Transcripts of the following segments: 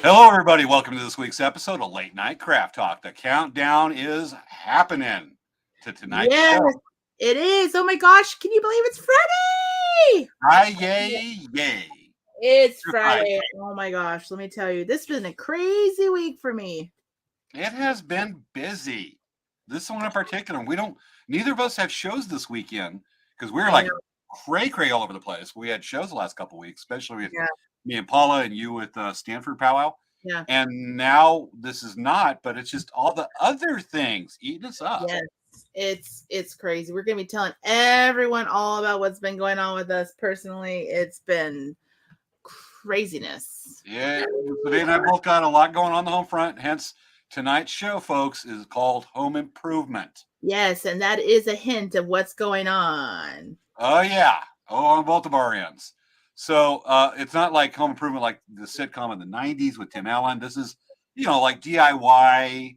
Hello, everybody. Welcome to this week's episode of Late Night Craft Talk. The countdown is happening to tonight's Yes, show. it is. Oh my gosh, can you believe it's Friday? Hi, yay. It's You're fine. Friday. Oh my gosh, let me tell you, this has been a crazy week for me. It has been busy. This one in particular, neither of us have shows this weekend because we're like cray all over the place. We had shows the last couple of weeks, especially with me and Paula and you with Stanford Powwow. Yeah. And now this is not, but it's just all the other things eating us up. Yes, it's crazy. We're gonna be telling everyone all about what's been going on with us personally. It's been craziness. Yeah, Svea and I both got a lot going on the home front. Hence, tonight's show, folks, is called Home Improvement. Yes, and that is a hint of what's going on. Oh, yeah. Oh, on both of our ends. So it's not like Home Improvement like the sitcom in the 90s with Tim Allen. This is, like DIY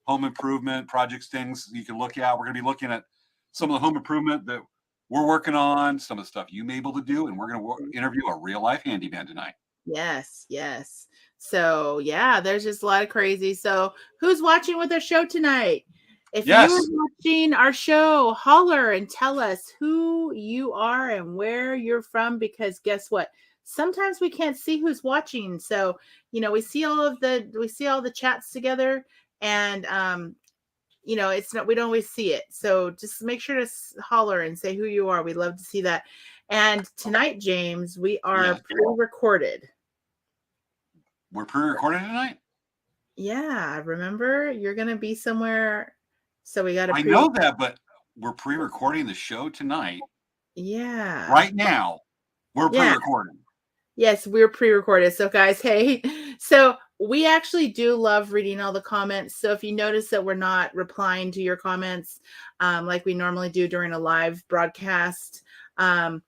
home improvement projects, things you can look at. We're going to be looking at some of the home improvement that we're working on, some of the stuff you may be able to do, and we're going to interview a real-life handyman tonight. Yes. So, there's just a lot of crazy. So, who's watching with our show tonight? If you're watching our show, holler and tell us who you are and where you're from, because guess what? Sometimes we can't see who's watching. So, we see all the chats together, and it's not, we don't always see it. So just make sure to holler and say who you are. We'd love to see that. And tonight, James, we are pre-recorded. We're pre-recorded tonight? Yeah. Remember, you're going to be somewhere. So we got to. I know that, but we're pre-recording the show tonight. Yeah. Right now, we're pre-recording. Yes, we're pre-recorded. So guys, hey, so we actually do love reading all the comments. So if you notice that we're not replying to your comments like we normally do during a live broadcast, we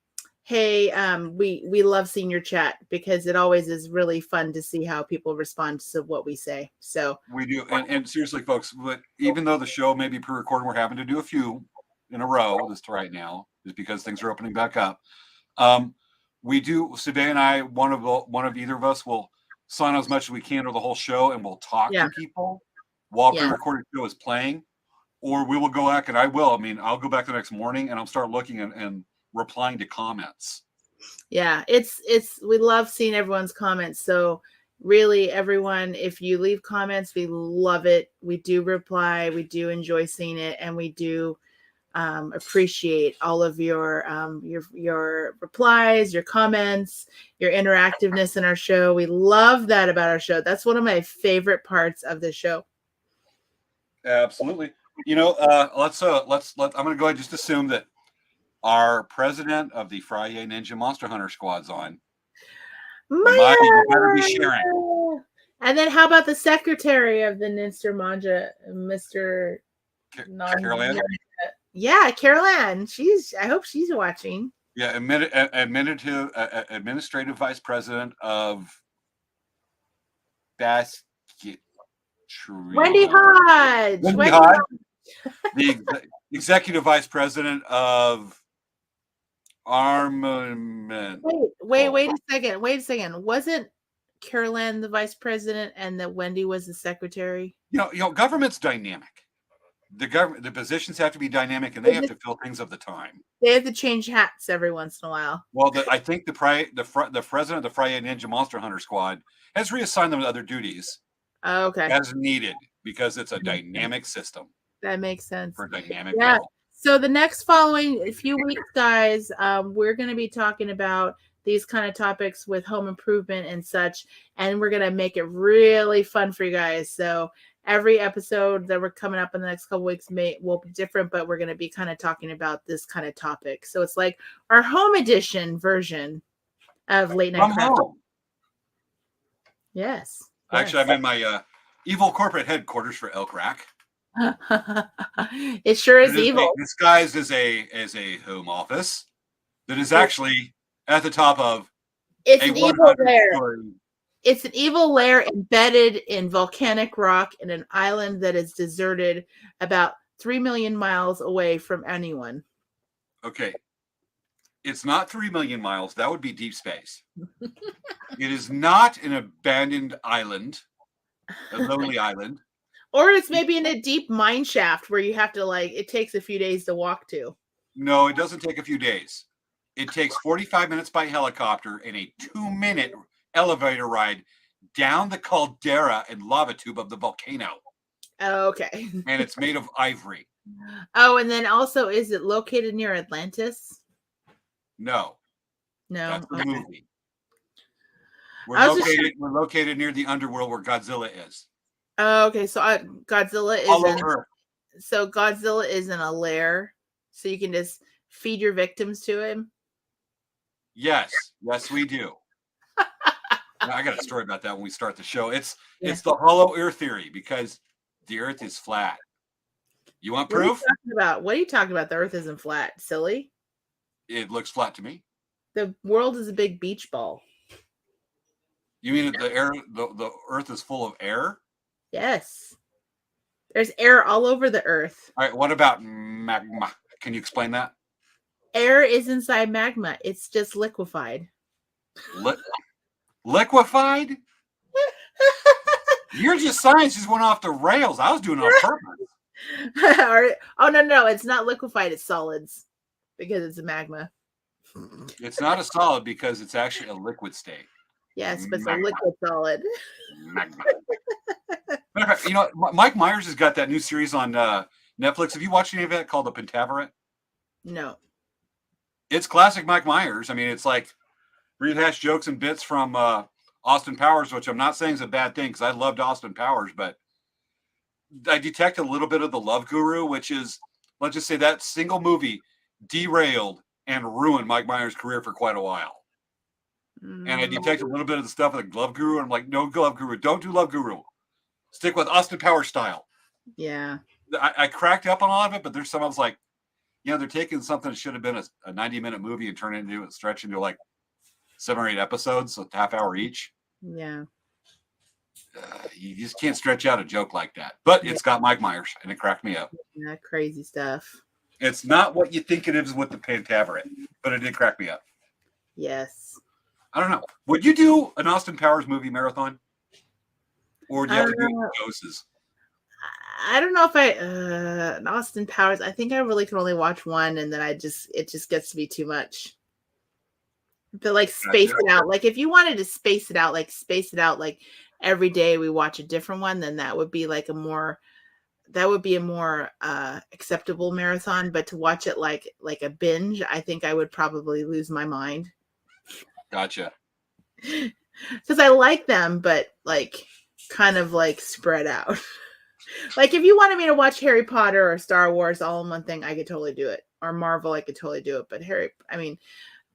love seeing your chat because it always is really fun to see how people respond to what we say. So we do. And seriously, folks, but even though the show may be pre-recorded, we're having to do a few in a row this right now just because things are opening back up. We do, Svea and I, one of either of us will sign as much as we can or the whole show, and we'll talk to people while pre-recorded show is playing. Or we will go back, and I'll go back the next morning and I'll start looking and replying to comments. Yeah, we love seeing everyone's comments. So really, everyone, if you leave comments, we love it. We do reply. We do enjoy seeing it, and we do appreciate all of your replies, your comments, your interactiveness in our show. We love that about our show. That's one of my favorite parts of the show. Absolutely. I'm going to go ahead and just assume that our president of the Friday Ninja Monster Hunter Squad's on. Maya! You better be sharing. And then how about the secretary of the Ninster Manja, Mr. Carol Ann? Yeah, Carol Ann. I hope she's watching. Yeah, administrative vice president of Basket Tree. Wendy Hodge. The executive vice president of Armament. Wait a second. Wasn't Carol Ann the vice president and that Wendy was the secretary? Government's dynamic. The positions have to be dynamic, and they have to fill things of the time. They have to change hats every once in a while. Well, I think the president of the Friday Ninja Monster Hunter Squad has reassigned them to other duties. Oh, okay. As needed, because it's a dynamic system. That makes sense. For dynamic. Yeah. Role. So the next following few weeks, guys, we're going to be talking about these kind of topics with home improvement and such, and we're going to make it really fun for you guys. So every episode that we're coming up in the next couple weeks will be different, but we're going to be kind of talking about this kind of topic. So it's like our home edition version of Late Night Craft. Yes. Actually, I'm in my evil corporate headquarters for Elk Rack. It sure is evil. Disguised as a home office that is actually at the top of an evil lair. It's an evil lair embedded in volcanic rock in an island that is deserted about 3 million miles away from anyone. Okay. It's not 3 million miles. That would be deep space. It is not an abandoned island, a lonely island. Or it's maybe in a deep mine shaft where you have to it takes a few days to walk to. No, it doesn't take a few days. It takes 45 minutes by helicopter and a 2-minute elevator ride down the caldera and lava tube of the volcano. Oh, okay. And it's made of ivory. Oh, and then also, is it located near Atlantis? No. No. That's the okay. movie. We're located near the underworld where Godzilla is. Oh, okay. So Godzilla isn't. So Godzilla isn't a lair, so you can just feed your victims to him. Yes, we do. I got a story about that when we start the show. It's the hollow earth theory because the earth is flat. You want proof? What are you talking about? The earth isn't flat, silly. It looks flat to me. The world is a big beach ball. You mean the earth is full of air? Yes. There's air all over the earth. All right, what about magma? Can you explain that? Air is inside magma. It's just liquefied. Liquefied? Science just went off the rails. I was doing it on purpose. No, it's not liquefied. It's solids because it's a magma. It's not a solid because it's actually a liquid state. Yes, but it's a liquid solid. Magma. You know, Mike Myers has got that new series on Netflix. Have you watched any of it called The Pentaverate? No. It's classic Mike Myers. I mean, it's like rehashed jokes and bits from Austin Powers, which I'm not saying is a bad thing because I loved Austin Powers, but I detect a little bit of the Love Guru, which is, let's just say that single movie derailed and ruined Mike Myers' career for quite a while. And I detect a little bit of the stuff with the Love Guru. And I'm like, no, Love Guru. Don't do Love Guru. Stick with Austin Powers style. Yeah. I cracked up on all of it, but there's some I was like, they're taking something that should have been a 90-minute movie and turning it into a stretch into like 7 or 8 episodes, so half hour each. Yeah. You just can't stretch out a joke like that. But it's got Mike Myers, and it cracked me up. Yeah, crazy stuff. It's not what you think it is with the Pentaverate, but it did crack me up. Yes. I don't know. Would you do an Austin Powers movie marathon? Or do you have to do it in doses? I don't know if an Austin Powers. I think I really can only watch one, and then it just gets to be too much. But space it out. Like if you wanted to space it out like every day we watch a different one, then that would be a more acceptable marathon. But to watch it like a binge, I think I would probably lose my mind. Gotcha. Because I like them, but kind of spread out. Like if you wanted me to watch Harry Potter or Star Wars all in one thing, I could totally do it. Or Marvel, I could totally do it.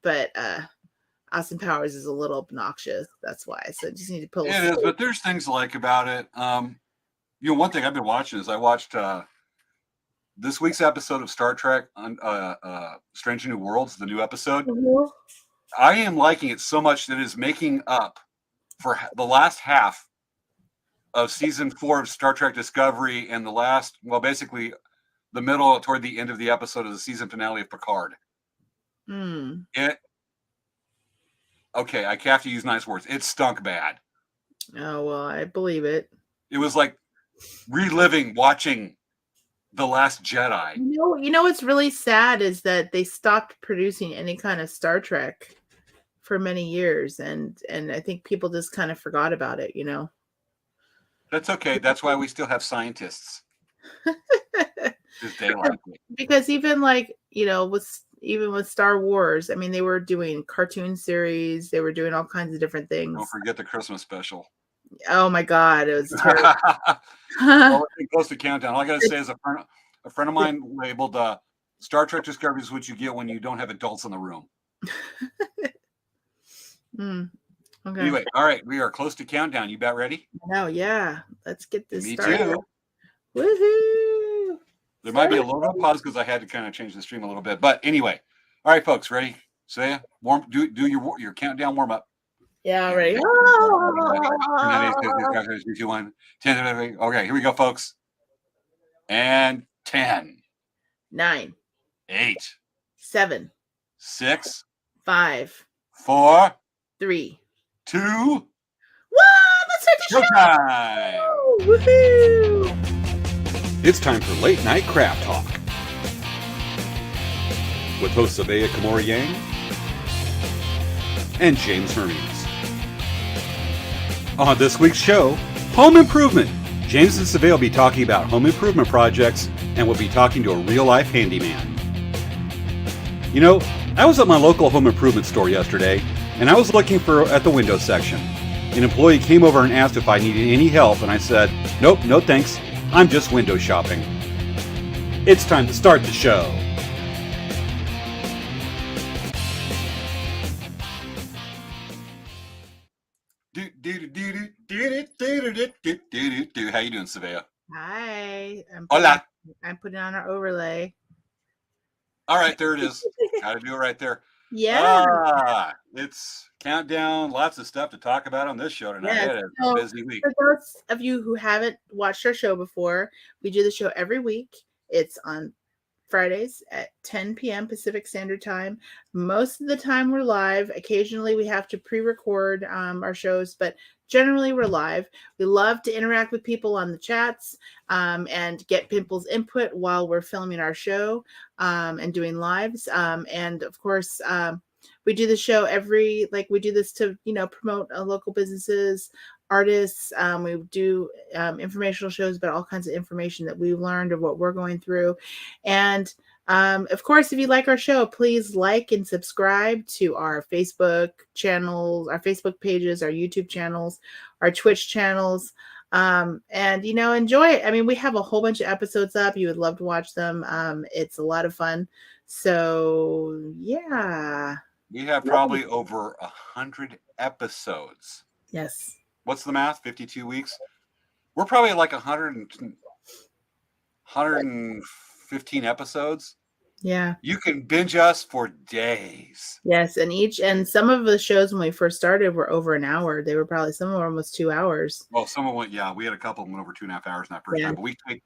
But Austin Powers is a little obnoxious. That's why. So I just need to pull. It is, but there's things I like about it. One thing I've been watching is I watched this week's episode of Star Trek on Strange New Worlds, the new episode. Mm-hmm. I am liking it so much that it is making up for the last half of season 4 of Star Trek Discovery and basically the middle toward the end of the episode of the season finale of Picard. Okay, I have to use nice words. It stunk bad. Oh, well, I believe it. It was like reliving watching The Last Jedi. You know what's really sad is that they stopped producing any kind of Star Trek for many years, and I think people just kind of forgot about it, That's okay. That's why we still have scientists. Because even with Star Wars, I mean, they were doing cartoon series, they were doing all kinds of different things. Don't forget the Christmas special. Oh my God, it was terrible. Close to countdown. All I gotta say is a friend of mine labeled Star Trek Discovery is what you get when you don't have adults in the room. Okay. Anyway, all right, we are close to countdown. You about ready? Oh yeah, let's get this started. Me too. Woohoo! There might be a little bit of pause because I had to kind of change the stream a little bit. But anyway, all right, folks, ready? Svea, do your countdown warm up. Yeah, ready. 3, 2, 1, 10. Okay, here we go, folks. And 10, 9, 8, 7, 6, 5, 4, 3. 2, Whoa! Let's start the showtime! show! Woohoo! It's time for Late Night Craft Talk with hosts Svea Yang and James Hermes. On this week's show, home improvement. James and Svea will be talking about home improvement projects, and we'll be talking to a real-life handyman. You know, I was at my local home improvement store yesterday, and I was looking at the window section. An employee came over and asked if I needed any help, and I said, nope, no thanks. I'm just window shopping. It's time to start the show. How you doing, Svea? Hi. Hola. I'm putting on our overlay. All right, there it is. Got to do it right there. Yeah. It's countdown. Lots of stuff to talk about on this show tonight. Yes. It's a busy week. For those of you who haven't watched our show before, we do the show every week. It's on Fridays at 10 p.m. Pacific Standard Time. Most of the time we're live. Occasionally we have to pre-record our shows, but generally we're live. We love to interact with people on the chats and get people's input while we're filming our show and doing lives. And of course, we do the show we do this to, promote local businesses, artists. We do informational shows about all kinds of information that we've learned or what we're going through. And of course, if you like our show, please like and subscribe to our Facebook channels, our Facebook pages, our YouTube channels, our Twitch channels, and enjoy it. I mean, we have a whole bunch of episodes up. You would love to watch them. It's a lot of fun. So yeah, we have probably over 100 episodes. Yes. What's the math? 52 weeks. We're probably like 115 episodes. Yeah. You can binge us for days. Yes, and some of the shows when we first started were over an hour. They were probably some of them was 2 hours. Well, some of them went, we had a couple of them went over 2.5 hours in that first time, but we take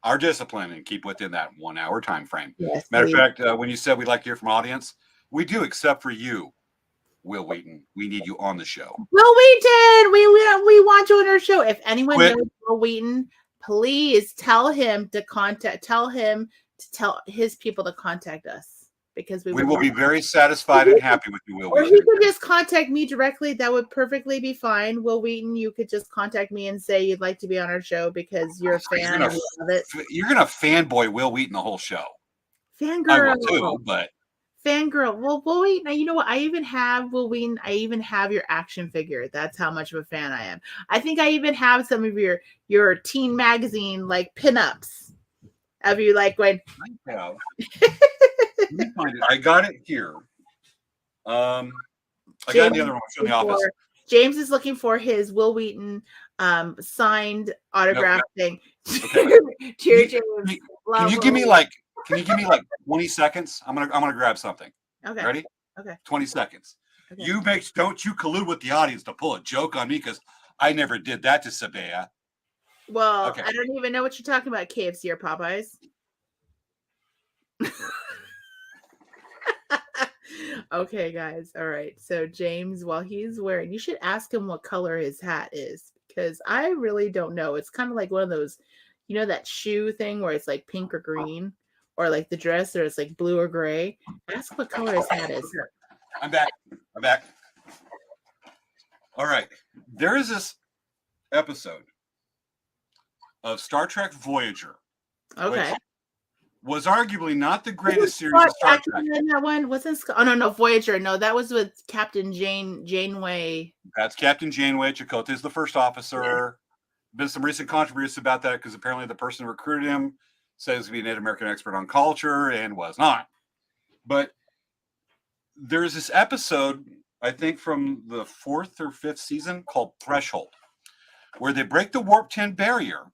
our discipline and keep within that 1 hour time frame. Yes. Matter of fact, when you said we'd like to hear from audience, we do, except for you, Will Wheaton. We need you on the show. Will Wheaton, we want you on our show. If anyone knows Will Wheaton, please tell him to tell his people to contact us, because we will be very satisfied and happy with you, Will Wheaton. Or he could just contact me directly. That would perfectly be fine. Will Wheaton, you could just contact me and say you'd like to be on our show because you're a fan of it. You're gonna fanboy Will Wheaton the whole show. Fangirl. I will too, but fangirl. Well, Will Wheaton, you know what? I even have Will Wheaton. I even have your action figure. That's how much of a fan I am. I think I even have some of your teen magazine like pinups of you like going. I have. Let me find it. I got it here. I got the other one in the office. James is looking for his Will Wheaton signed autograph thing. Okay. Cheers, James. Can you give me like 20 seconds? I'm gonna grab something. Okay. Ready? Okay. 20 seconds. Okay. Don't you collude with the audience to pull a joke on me, because I never did that to Svea. Well, okay. I don't even know what you're talking about, KFC or Popeyes. Okay, guys. All right. So James, while he's wearing, you should ask him what color his hat is, because I really don't know. It's kind of like one of those, that shoe thing where it's like pink or green, or like the dress or it's like blue or gray. Ask what color his hat is. I'm back. All right. There is this episode of Star Trek Voyager. Okay. Was arguably not the greatest series of Star Trek. That one wasn't. Oh no, Voyager. No, that was with Captain Janeway. That's Captain Janeway. Chakotay is the first officer. Been some recent controversy about that, because apparently the person who recruited him says to be a Native American expert on culture and was not. But there's this episode, I think from the 4th or 5th season, called Threshold, where they break the warp 10 barrier.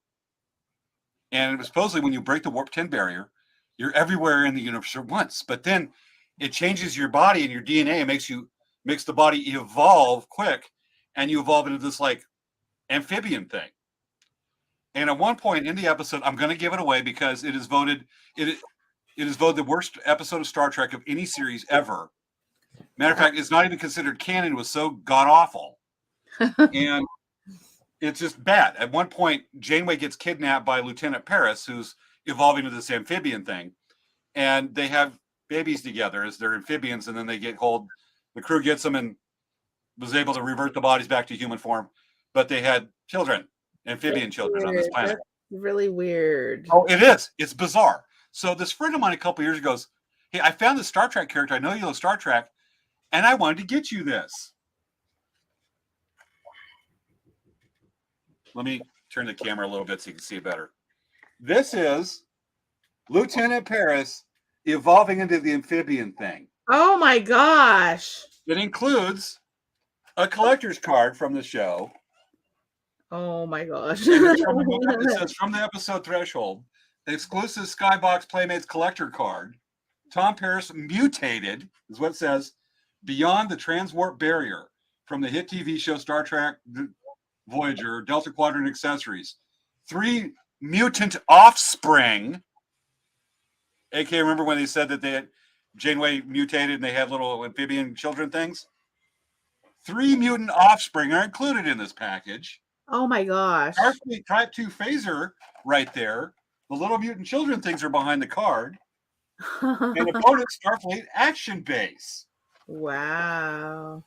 And it was supposedly when you break the warp 10 barrier, you're everywhere in the universe at once. But then it changes your body and your DNA and makes the body evolve quick, and you evolve into this like amphibian thing. And at one point in the episode, I'm going to give it away because it is voted. It is voted the worst episode of Star Trek of any series ever. Matter of fact, it's not even considered canon. It was so god awful, and it's just bad. At one point, Janeway gets kidnapped by Lieutenant Paris, who's evolving into this amphibian thing, and they have babies together as they're amphibians, and then they get hold. The crew gets them and was able to revert the bodies back to human form, but they had children, amphibian children on this planet. That's really weird. Oh, it is. It's bizarre. So this friend of mine a couple years ago goes, "Hey, I found this Star Trek character. I know you love Star Trek, and I wanted to get you this." Let me turn the camera a little bit so you can see it better. This is Lieutenant Paris evolving into the amphibian thing. Oh my gosh. It includes a collector's card from the show. Oh my gosh. It says from the episode Threshold, exclusive Skybox Playmates collector card. Tom Paris mutated, is what it says, beyond the transwarp barrier from the hit TV show Star Trek Voyager, Delta Quadrant accessories. 3 mutant offspring. AK, remember when they said that they had Janeway mutated and they had little amphibian children things? 3 mutant offspring are included in this package. Oh my gosh. Starfleet Type 2 phaser right there. The little mutant children things are behind the card. And a bonus Starfleet action base. Wow.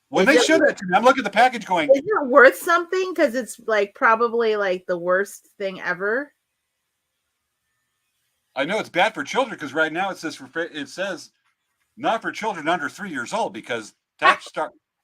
When they showed that to me, I'm looking at the package going, is it worth something? Because it's like probably like the worst thing ever. I know it's bad for children because right now it says not for children under 3 years old because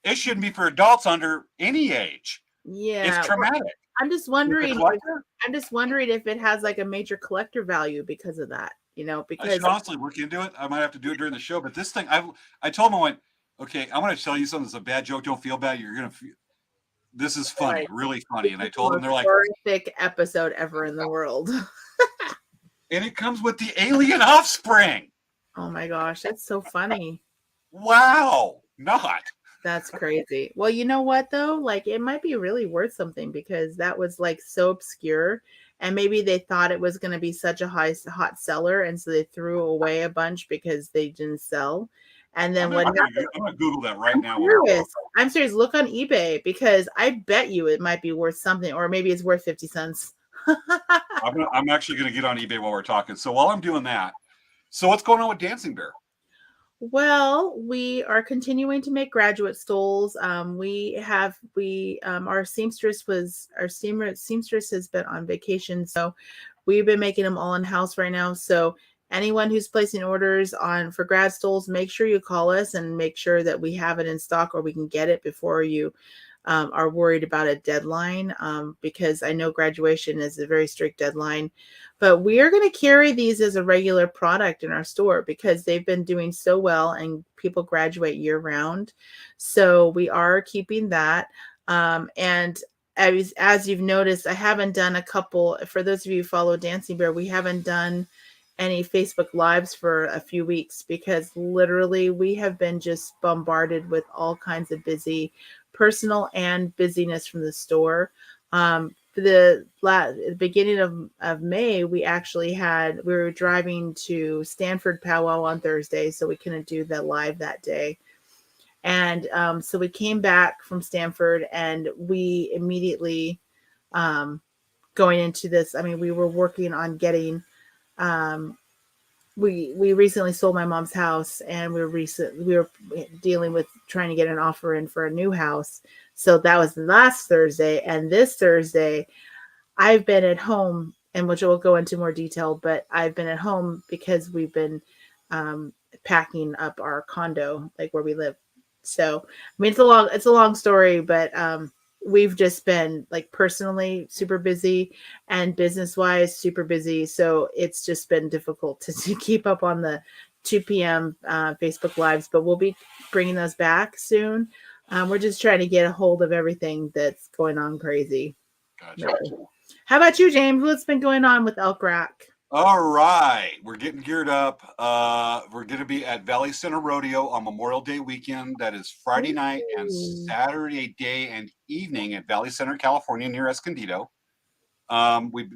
it shouldn't be for adults under any age. Yeah, it's traumatic. I'm just wondering if it has like a major collector value because of that. Because I should honestly look into it. I might have to do it during the show. But this thing, I told him, I went, okay, I want to tell you something that's a bad joke. Don't feel bad. You're gonna feel. This is funny, really funny. And I told them, they're like, horrific episode ever in the world. And it comes with the alien offspring. Oh my gosh, that's so funny. Wow, not. That's crazy. Well, you know what though? Like it might be really worth something because that was like so obscure. And maybe they thought it was going to be such a hot seller. And so they threw away a bunch because they didn't sell. And then I'm going to Google that right now. I'm serious. Look on eBay because I bet you it might be worth something, or maybe it's worth 50 cents. I'm actually going to get on eBay while we're talking. So while I'm doing that, so what's going on with Dancing Bear? Well, we are continuing to make graduate stoles. Our seamstress has been on vacation, so we've been making them all in house right now. So anyone who's placing orders for grad stoles, make sure you call us and make sure that we have it in stock or we can get it before you are worried about a deadline, because I know graduation is a very strict deadline. But we are going to carry these as a regular product in our store because they've been doing so well and people graduate year round. So we are keeping that. And as you've noticed, I haven't done a couple, for those of you who follow Dancing Bear, we haven't done any Facebook Lives for a few weeks because literally we have been just bombarded with all kinds of personal and busyness from the store. The beginning of May, we were driving to Stanford powwow on Thursday, so we couldn't do the live that day. And so we came back from Stanford and we immediately going into this. I mean, we were working on getting, we recently sold my mom's house and we were dealing with trying to get an offer in for a new house. So that was last Thursday. And this Thursday, I've been at home, and which we'll go into more detail, but I've been at home because we've been packing up our condo, like where we live. So, I mean, it's a long story, but we've just been like personally super busy and business-wise super busy. So it's just been difficult to keep up on the 2 p.m. Facebook Lives, but we'll be bringing those back soon. We're just trying to get a hold of everything that's going on crazy. Gotcha. How about you, James? What's been going on with Elk Rock? All right. We're getting geared up. We're going to be at Valley Center Rodeo on Memorial Day weekend. That is Friday night and Saturday day and evening at Valley Center, California, near Escondido. We've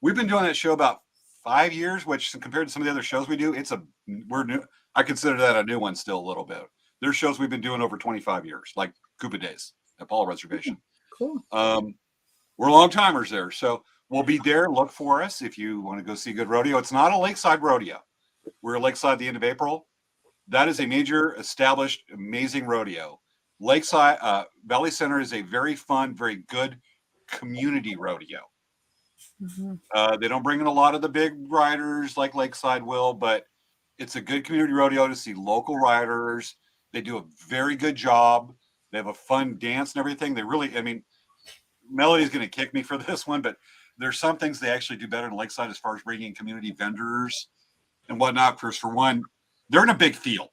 been doing that show about 5 years, which compared to some of the other shows we do, we're new. I consider that a new one still a little bit. There's shows we've been doing over 25 years, like Koopa Days at Paula Reservation. Cool. We're long timers there. So we'll be there. Look for us if you want to go see a good rodeo. It's not a lakeside rodeo. We're at Lakeside at the end of April. That is a major, established, amazing rodeo. Lakeside Valley Center is a very fun, very good community rodeo. They don't bring in a lot of the big riders like Lakeside will, but it's a good community rodeo to see local riders. They do a very good job. They have a fun dance and everything. They really, I mean, Melody's going to kick me for this one, but there's some things they actually do better in Lakeside as far as bringing in community vendors and whatnot. For one, they're in a big field.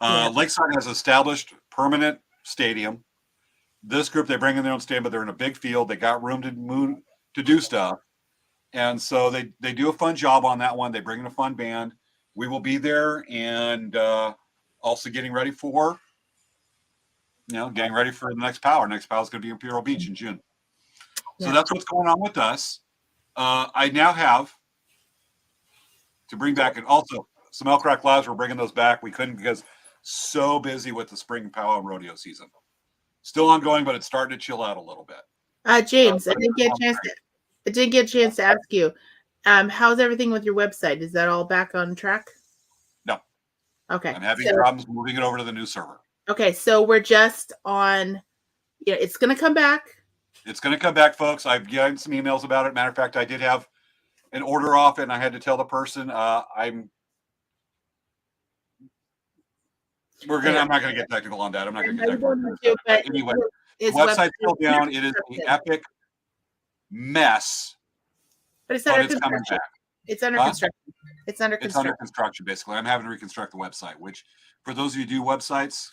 Lakeside has established permanent stadium. This group, they bring in their own stadium, but they're in a big field. They got room to do stuff. And so they do a fun job on that one. They bring in a fun band. We will be there and also getting ready for the next Power. Next Power is going to be in Imperial Beach in June. So that's what's going on with us. I now have to bring back, and also some Elk Rock Lives, we're bringing those back. We couldn't because so busy with the spring powwow rodeo season. Still ongoing, but it's starting to chill out a little bit. James, I didn't get a chance to ask you, how's everything with your website? Is that all back on track? No. Okay. I'm having problems moving it over to the new server. Okay, so we're just on, it's going to come back. It's going to come back, folks. I've gotten some emails about it. Matter of fact, I did have an order off, and I had to tell the person I'm not going to get technical on that. I'm not going to get technical. But anyway, the website's still down. It is an epic mess. But it's coming back. It's under construction. It's under construction. It's under construction, basically. I'm having to reconstruct the website, which for those of you who do websites,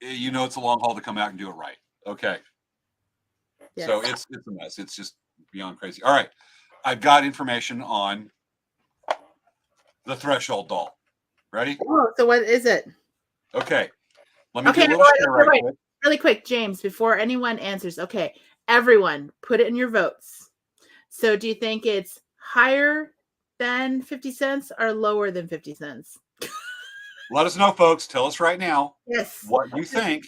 it's a long haul to come out and do it right. Okay. Yes. So it's a mess. It's just beyond crazy. All right. I've got information on the Threshold doll. Ready? Oh, so what is it? Okay. Let me do a little share right quick. Really quick, James, before anyone answers. Okay. Everyone, put it in your votes. So do you think it's higher than 50 cents or lower than 50 cents? Let us know, folks. Tell us right now. Yes. What you think.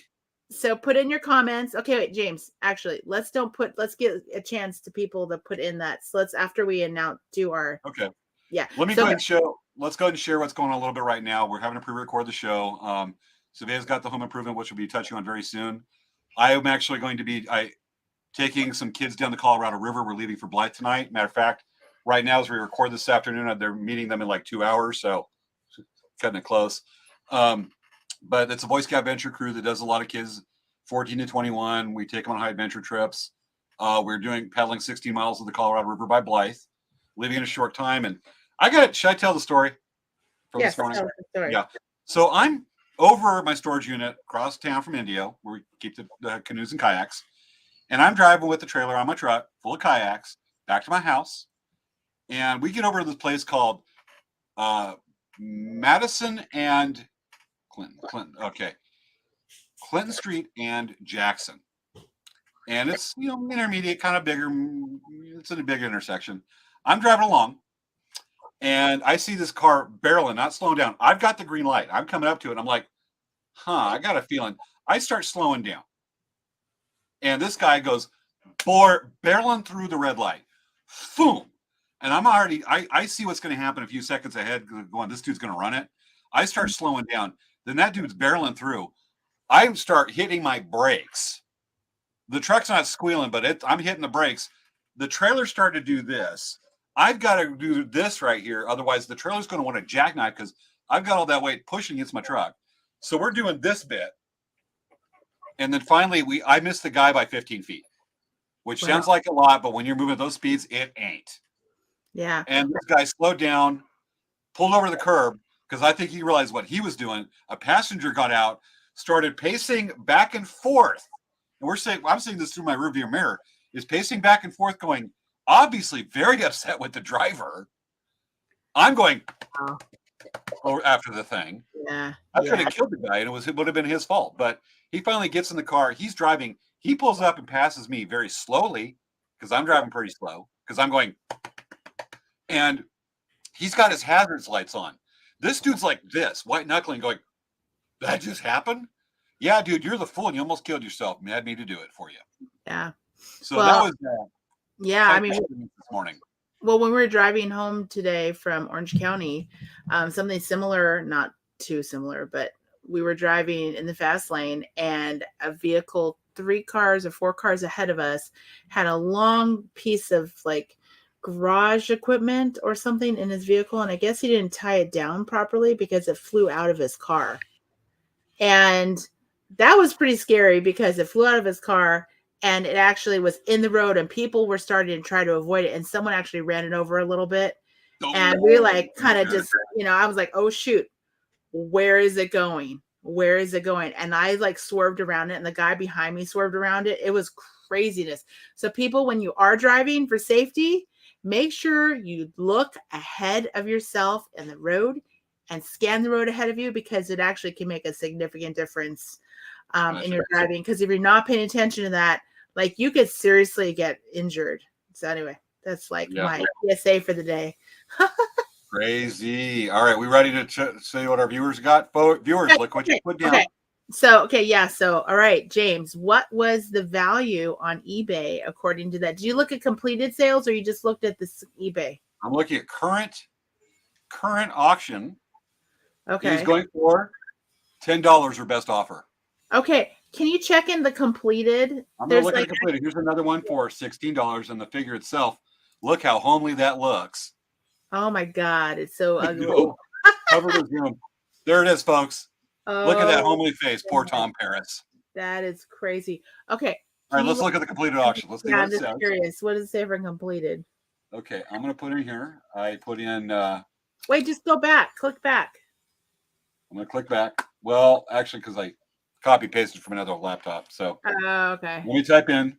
So put in your comments. Okay, wait, James, actually, let's give a chance to people to put in that. So after we do our. Okay. Yeah. Let me go ahead and show. Let's go ahead and share what's going on a little bit right now. We're having to pre-record the show. Svea's got the home improvement, which we'll be touching on very soon. I am actually going to be taking some kids down the Colorado River. We're leaving for Blythe tonight. Matter of fact, right now as we record this afternoon, they're meeting them in like 2 hours, so cutting it close. But it's a Boy Scout venture crew that does a lot of kids 14 to 21. We take them on high adventure trips. We're paddling 16 miles of the Colorado River by Blythe, leaving in a short time. And should I tell the story from this morning? Tell the story. Yeah. So I'm over my storage unit across town from Indio, where we keep the canoes and kayaks. And I'm driving with the trailer on my truck full of kayaks back to my house. And we get over to this place called Madison and Clinton. Okay. Clinton Street and Jackson. And it's, intermediate, kind of bigger. It's in a big intersection. I'm driving along and I see this car barreling, not slowing down. I've got the green light. I'm coming up to it. And I'm like, I got a feeling. I start slowing down. And this guy goes barreling through the red light. Boom. And I'm already, I see what's going to happen a few seconds ahead going, this dude's going to run it. I start slowing down. Then that dude's barreling through. I start hitting my brakes. The truck's not squealing, but I'm hitting the brakes. The trailer started to do this. I've got to do this right here. Otherwise, the trailer's going to want to jackknife because I've got all that weight pushing against my truck. So we're doing this bit. And then finally, I missed the guy by 15 feet, which sounds like a lot, but when you're moving at those speeds, it ain't. Yeah. And this guy slowed down, pulled over the curb, because I think he realized what he was doing. A passenger got out, started pacing back and forth. And I'm seeing this through my rearview mirror, is pacing back and forth, going, obviously very upset with the driver. I'm going after the thing. Yeah. I could have killed the guy, and it would have been his fault. But he finally gets in the car. He's driving. He pulls up and passes me very slowly because I'm driving pretty slow because I'm going and he's got his hazards lights on. This dude's like this, white knuckling, going, "That just happened? Yeah, dude, you're the fool, and you almost killed yourself. You had me to do it for you." Yeah. So that was yeah. I mean, this morning. Well, when we were driving home today from Orange County, something similar, not too similar, but we were driving in the fast lane, and a vehicle 3 cars or 4 cars ahead of us had a long piece of like garage equipment or something in his vehicle, and I guess he didn't tie it down properly because it flew out of his car. And that was pretty scary because it flew out of his car and it actually was in the road and people were starting to try to avoid it, and someone actually ran it over a little bit. And we like kind of just, I was like, oh shoot, where is it going? Where is it going? And I like swerved around it, and the guy behind me swerved around it. It was craziness. So people, when you are driving, for safety, make sure you look ahead of yourself in the road and scan the road ahead of you, because it actually can make a significant difference in your driving. Because if you're not paying attention to that, like, you could seriously get injured. So anyway, that's like my PSA for the day. Crazy. All right, we ready to say what our viewers got? Viewers, look what you put down. Okay. So, So, all right, James, what was the value on eBay according to that? Did you look at completed sales, or you just looked at this eBay? I'm looking at current auction. Okay. He's going for $10 or best offer. Okay. Can you check in the completed? I'm going to look at the completed. Here's another one for $16, and the figure itself. Look how homely that looks. Oh my God, it's so ugly. Covered with room. There it is, folks. Look at that homely face. Poor Tom Paris. That is crazy. Okay. All right, let's look at the completed auction. Let's see what it says. I'm curious. What does it say for completed? Okay, I'm going to put in here. I put in... Wait, just go back. Click back. I'm going to click back. Well, actually, because I copy-pasted from another laptop. So okay. Let me type in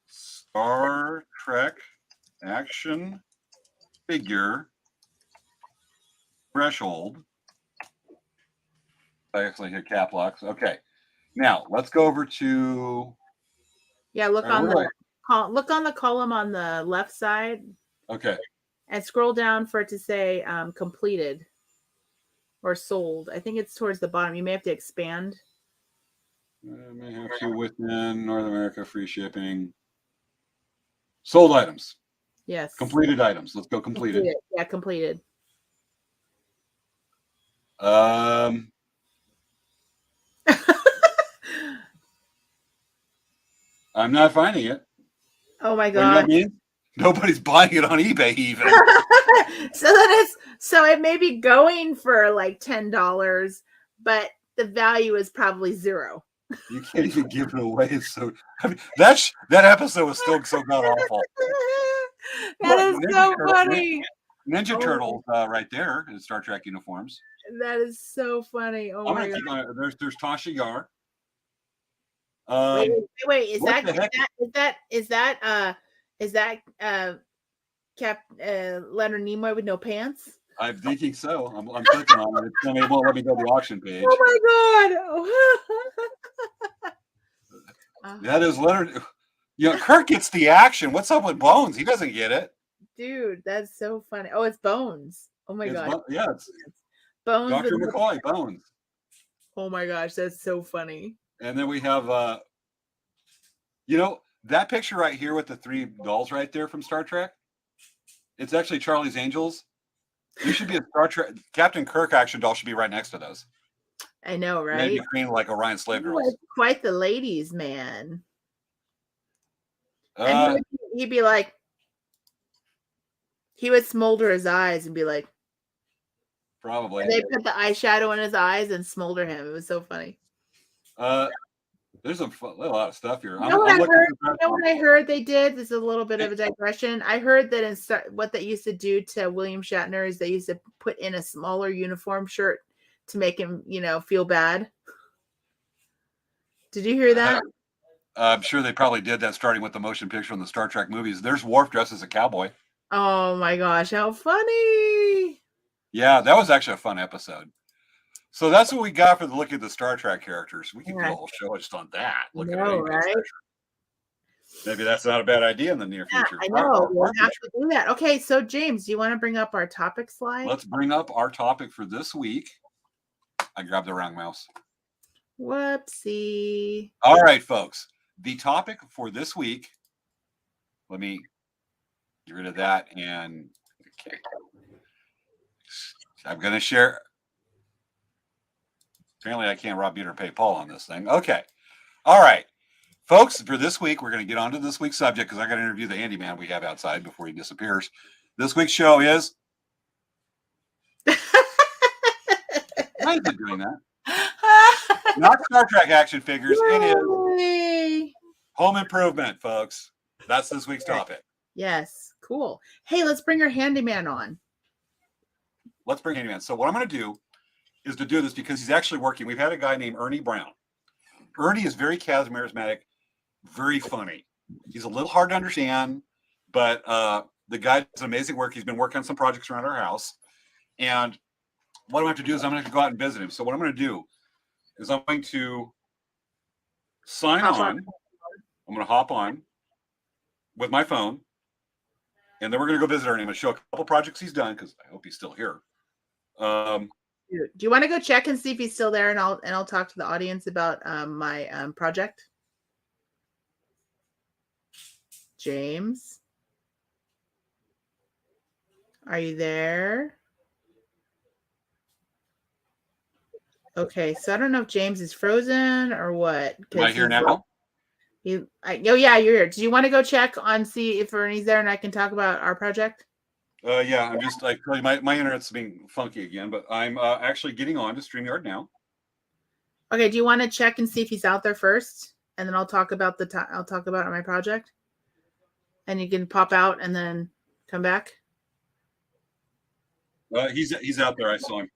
Star Trek action figure threshold. I actually hit cap locks. Okay. Now let's go over to. Yeah, look on the column on the left side. Okay. And scroll down for it to say completed or sold. I think it's towards the bottom. You may have to expand. I may have to within North America, free shipping. Sold items. Yes. Completed items. Let's go completed. Yeah, completed. I'm not finding it. Oh my God. What does that mean? Nobody's buying it on eBay even. So it may be going for like $10, but the value is probably $0. You can't even give it away. So that episode was still so god awful. That is so funny. Ninja Turtles right there in Star Trek uniforms. That is so funny. Oh my God. There's Tasha Yar. Wait, is that Leonard Nimoy with no pants? I'm thinking so. I'm clicking on it. It won't let me go to the auction page. Oh my God. That is Leonard. Kirk gets the action. What's up with Bones? He doesn't get it. Dude, that's so funny. Oh, it's Bones. Oh my God. It's Bones. Dr. McCoy, Bones. Oh my gosh, that's so funny. And then we have that picture right here with the 3 dolls right there from Star Trek. It's actually Charlie's Angels. You should be a Star Trek Captain Kirk action doll should be right next to those. I know, right? Maybe green like Orion slave girls. Quite the ladies, man. And he'd be like, he would smolder his eyes and be like, probably. And they put the eyeshadow in his eyes and smolder him. It was so funny. There's a lot of stuff here. You know what I heard they did? This is a little bit of a digression. I heard that what they used to do to William Shatner is they used to put in a smaller uniform shirt to make him, feel bad. Did you hear that? I'm sure they probably did that starting with the motion picture in the Star Trek movies. There's Worf dressed as a cowboy. Oh my gosh, how funny. Yeah, that was actually a fun episode. So that's what we got for the look at the Star Trek characters. We could do a whole show just on that. Right? Maybe that's not a bad idea in the near Yeah, future. I know. We'll have Future. to do that. Okay, so James, do you want to bring up our topic slide? Let's bring up our topic for this week. I grabbed the wrong mouse. Whoopsie. All right, folks. The topic for this week, let me get rid of that. And okay. I'm going to share. Apparently, I can't rob Peter or pay Paul on this thing. Okay. All right. Folks, for this week, we're going to get on to this week's subject because I got to interview the handyman we have outside before he disappears. This week's show is. Why is it doing that? Not Star Trek action figures. It is home improvement, folks. That's this week's topic. Yes. Cool. Hey, let's bring our handyman on. Let's bring handyman. So what I'm going to do is to do this because he's actually working. We've had a guy named Ernie Brown. Ernie is very charismatic, very funny. He's a little hard to understand, but the guy does amazing work. He's been working on some projects around our house. And what I'm going to have to do is I'm going to go out and visit him. So what I'm going to do is I'm going to sign on. I'm going to hop on with my phone. And then we're going to go visit Ernie. I'm going to show a couple projects he's done because I hope he's still here. Do you want to go check and see if he's still there, and I'll talk to the audience about my project? James, are you there? Okay, so I don't know if James is frozen or what. Am I here now? Oh yeah, you're here. Do you want to go check on see if Ernie's there and I can talk about our project? Yeah, I'm just like my internet's being funky again, but I'm actually getting on to StreamYard now. Okay, do you want to check and see if he's out there first, and then I'll talk about I'll talk about my project, and you can pop out and then come back. He's out there. I saw him.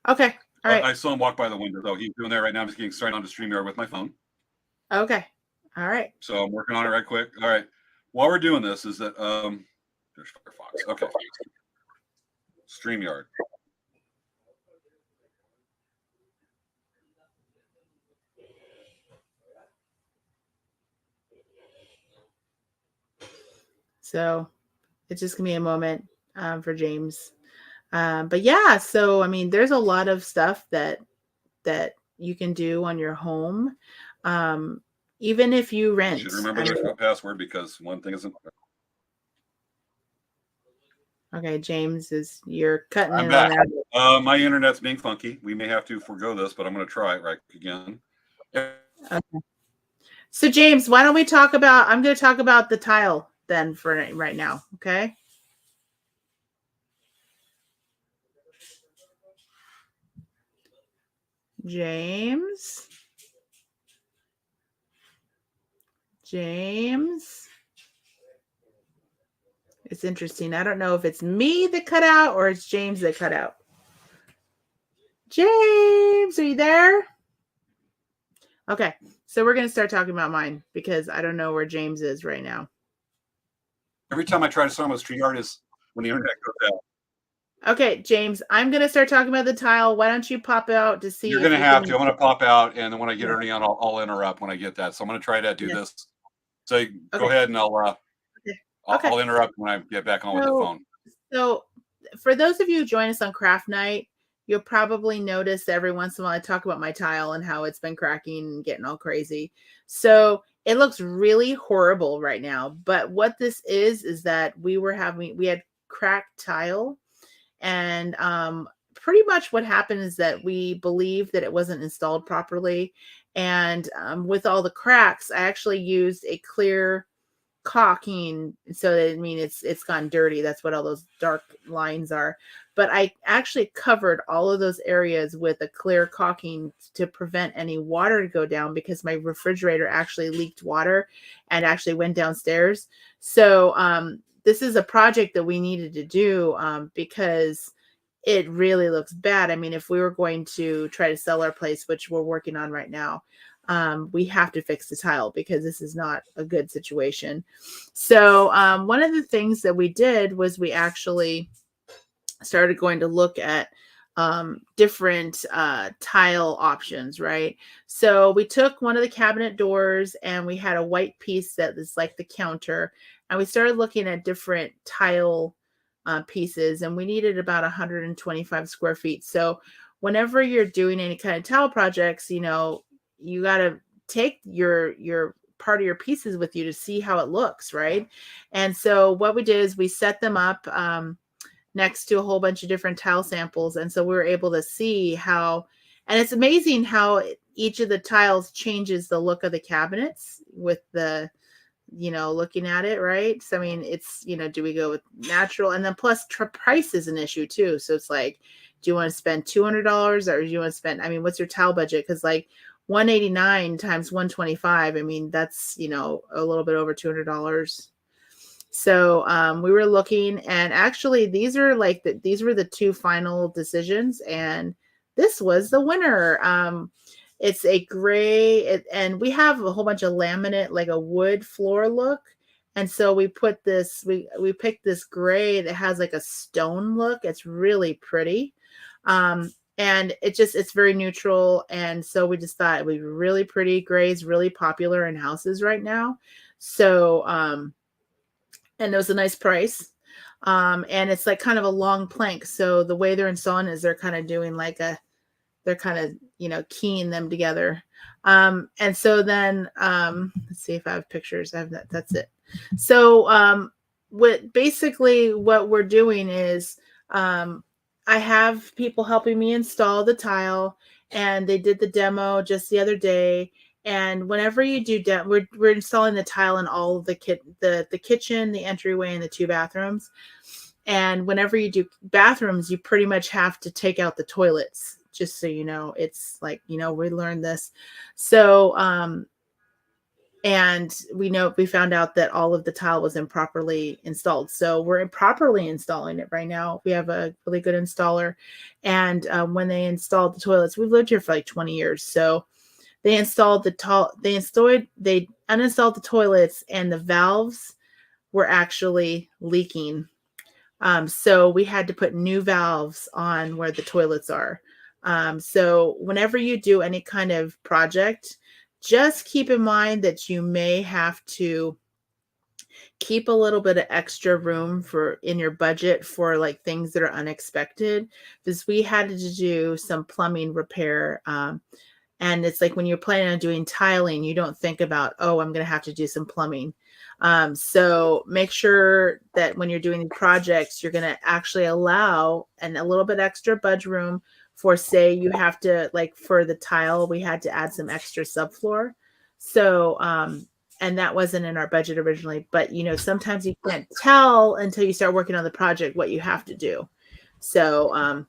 Okay, all right. I saw him walk by the window though. He's doing that right now. I'm just getting started on to StreamYard with my phone. Okay, all right. So I'm working on it right quick. All right. While we're doing this, is that there's Firefox. Okay. StreamYard. So it's just gonna be a moment for James. But yeah, so I mean, there's a lot of stuff that you can do on your home, even if you rent. You should remember their password because one thing isn't. Okay, James, you're cutting I'm in back. on that. My internet's being funky. We may have to forego this, but I'm going to try it right again. Okay. So James, why don't we talk about? I'm going to talk about the tile then for right now. Okay. James. It's interesting. I don't know if it's me that cut out or it's James that cut out. James, are you there? Okay, so we're going to start talking about mine because I don't know where James is right now. Every time I try to sign with StreamYard is when the internet goes out. Okay, James, I'm going to start talking about the tile. Why don't you pop out to see? You're going to have to. I'm going to pop out, and then when I get Ernie on, I'll interrupt when I get that. So I'm going to try to do this. So go ahead, and I'll interrupt when I get back on with the phone. So for those of you who join us on Craft Night, you'll probably notice that every once in a while I talk about my tile and how it's been cracking and getting all crazy. So it looks really horrible right now. But what this is that we had cracked tile, and pretty much what happened is that we believe that it wasn't installed properly. And with all the cracks, I actually used a clear caulking, so that, I mean, it's gone dirty. That's what all those dark lines are. But I actually covered all of those areas with a clear caulking to prevent any water to go down, because my refrigerator actually leaked water and actually went downstairs. So this is a project that we needed to do because it really looks bad. I mean, if we were going to try to sell our place, which we're working on right now, we have to fix the tile because this is not a good situation. So one of the things that we did was we actually started going to look at different tile options, right? So we took one of the cabinet doors and we had a white piece that was like the counter, and we started looking at different tile pieces, and we needed about 125 square feet. So whenever you're doing any kind of tile projects, you know, you got to take your part of your pieces with you to see how it looks, right? And so what we did is we set them up next to a whole bunch of different tile samples. And so we were able to see how, and it's amazing how each of the tiles changes the look of the cabinets with the, you know, looking at it, right? So, I mean, it's, you know, do we go with natural? And then plus price is an issue too. So it's like, do you want to spend $200 or do you want to spend, I mean, what's your tile budget? Because like 189 times 125, I mean, that's, you know, a little bit over $200. So we were looking, and actually these are like these were the two final decisions, and this was the winner. It's a gray, and we have a whole bunch of laminate, like a wood floor look. And so we put this, we picked this gray that has like a stone look. It's really pretty. And it's very neutral. And so we just thought it would be really pretty. Gray is really popular in houses right now. So, and it was a nice price. And it's like kind of a long plank. So the way they're installing is they're kind of doing like they're kind of, you know, keying them together. And so then, let's see if I have pictures. I have that. That's it. So, what we're doing is, I have people helping me install the tile, and they did the demo just the other day. And whenever you do we're installing the tile in all of the kitchen, the entryway, and the two bathrooms. And whenever you do bathrooms, you pretty much have to take out the toilets, just so you know. It's like, you know, we learned this. So and we found out that all of the tile was improperly installed. So we're improperly installing it right now. We have a really good installer. And when they installed the toilets, we've lived here for like 20 years. So they uninstalled the toilets, and the valves were actually leaking. So we had to put new valves on where the toilets are. So whenever you do any kind of project, just keep in mind that you may have to keep a little bit of extra room in your budget for like things that are unexpected, because we had to do some plumbing repair. And it's like when you're planning on doing tiling, you don't think about, oh, I'm going to have to do some plumbing. So make sure that when you're doing projects, you're going to actually allow a little bit extra budget room for, say, you have to, like for the tile, we had to add some extra subfloor. So, and that wasn't in our budget originally, but you know, sometimes you can't tell until you start working on the project what you have to do. So,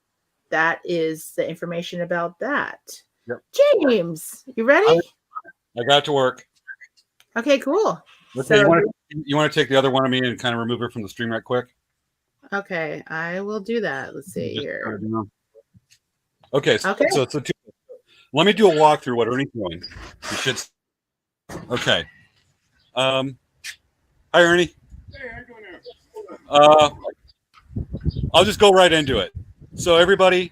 that is the information about that. Yep. James, you ready? I got to work. Okay, cool. Okay, so, you want to take the other one of me and kind of remove her from the stream right quick? Okay, I will do that. Let's see here. Okay, so let me do a walkthrough what Ernie's doing. You should. Okay. Hi, Ernie. Hey, how you doing there? I'll just go right into it. So everybody,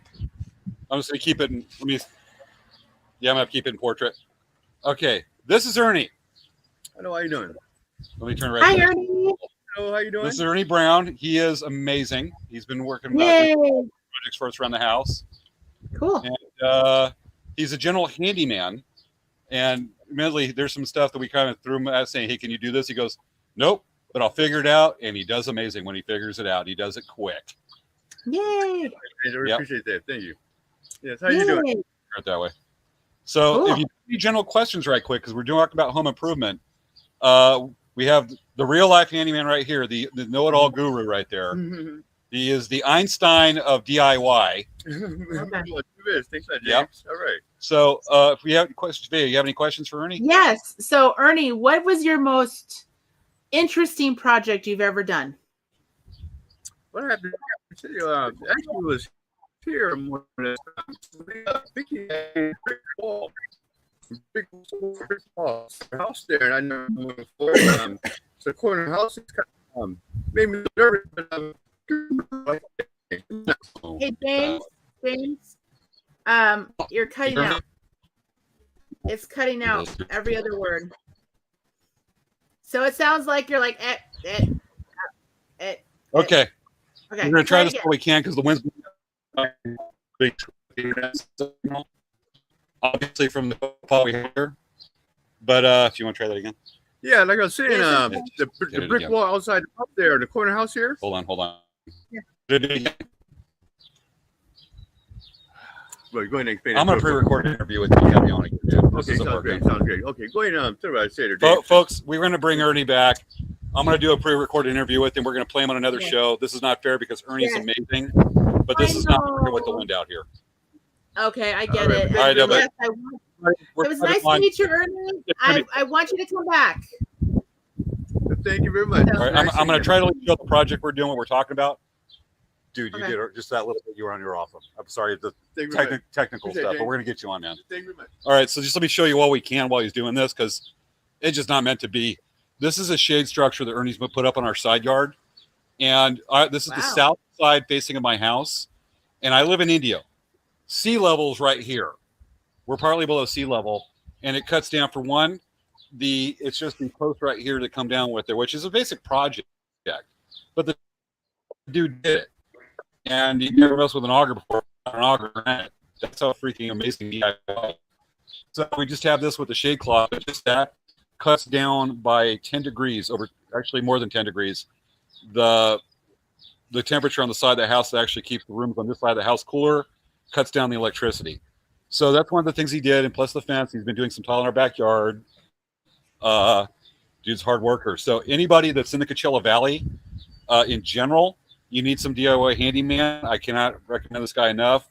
I'm just going to keep it in, I'm going to keep it in portrait. Okay, this is Ernie. Hello, how you doing? Let me turn right. Hi, Ernie. Hello, how you doing? This is Ernie Brown. He is amazing. He's been working projects for us around the house. Cool. And he's a general handyman. And admittedly, there's some stuff that we kind of threw him at saying, hey, can you do this? He goes, nope, but I'll figure it out. And he does amazing when he figures it out. He does it quick. Yay. I appreciate that. Thank you. Yes, how you doing? Right that way. So if you have any general questions right quick, because we're talking about home improvement, we have the real life handyman right here, the know-it-all guru right there. Mm-hmm. He is the Einstein of DIY. Thanks, James. Yep. All right. So if we have questions, you have any questions for Ernie? Yes. So Ernie, what was your most interesting project you've ever done? What happened to you? Actually, was here more than big wall, house there, and I never moved before. It's a corner house. It's kind of made me nervous, but Hey, James. James? You're cutting out. It's cutting out every other word. So it sounds like you're like, Okay. Okay. We're going to try this again. while we can because the wind's big. Obviously from the call we had here. But if you want to try that again. Yeah, like I was saying, Yeah, the brick wall outside up there, the corner house here. Hold on. Yeah. Well, go ahead and explain. I'm going to pre-record an interview with you. Have you on again, dude. Okay, sounds great. Okay, go ahead and tell me what I say there, Dave. Folks, we're going to bring Ernie back. I'm going to do a pre-recorded interview with him. We're going to play him on another show. This is not fair because Ernie's amazing, but this is not fair with the wind out here. Okay, I get it. All right, Yes, it was nice to meet you, Ernie. I want you to come back. Thank you very much. All right, I'm going to try to let you know the project we're doing, what we're talking about. Dude, you did just that little bit. You were on your awesome. I'm sorry, the technical stuff, but we're going to get you on, man. Thank you very much. All right, so just let me show you all we can while he's doing this because it's just not meant to be. This is a shade structure that Ernie's put up on our side yard. And this is the south side facing of my house. And I live in Indio. Sea level is right here. We're partly below sea level. And it cuts down for one. It's just the post right here to come down with it, which is a basic project. But the dude did it. And you never messed with an auger before. An auger granite. That's how freaking amazing DIY. So we just have this with the shade cloth. Just that cuts down by 10 degrees, actually more than 10 degrees. The temperature on the side of the house that actually keeps the rooms on this side of the house cooler, cuts down the electricity. So that's one of the things he did. And plus the fence, he's been doing some tile in our backyard. Dude's hard worker. So anybody that's in the Coachella Valley, in general, you need some DIY handyman. I cannot recommend this guy enough.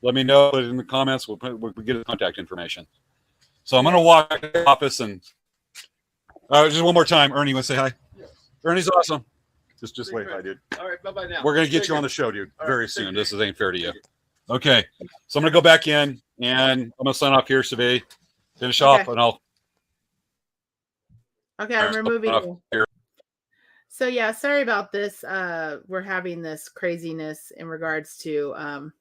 Let me know. Put it in the comments. We'll get his contact information. So I'm going to walk back to the office and just one more time. Ernie, you want to say hi? Yeah. Ernie's awesome. Just wait, hi, dude. All right, bye-bye now. We're going to get you on the show, dude, very soon. This ain't fair to you. Okay. So I'm going to go back in and I'm going to sign off here, Svea. Finish off and I'll. Okay, I'm removing you. Here. So yeah, sorry about this. We're having this craziness in regards to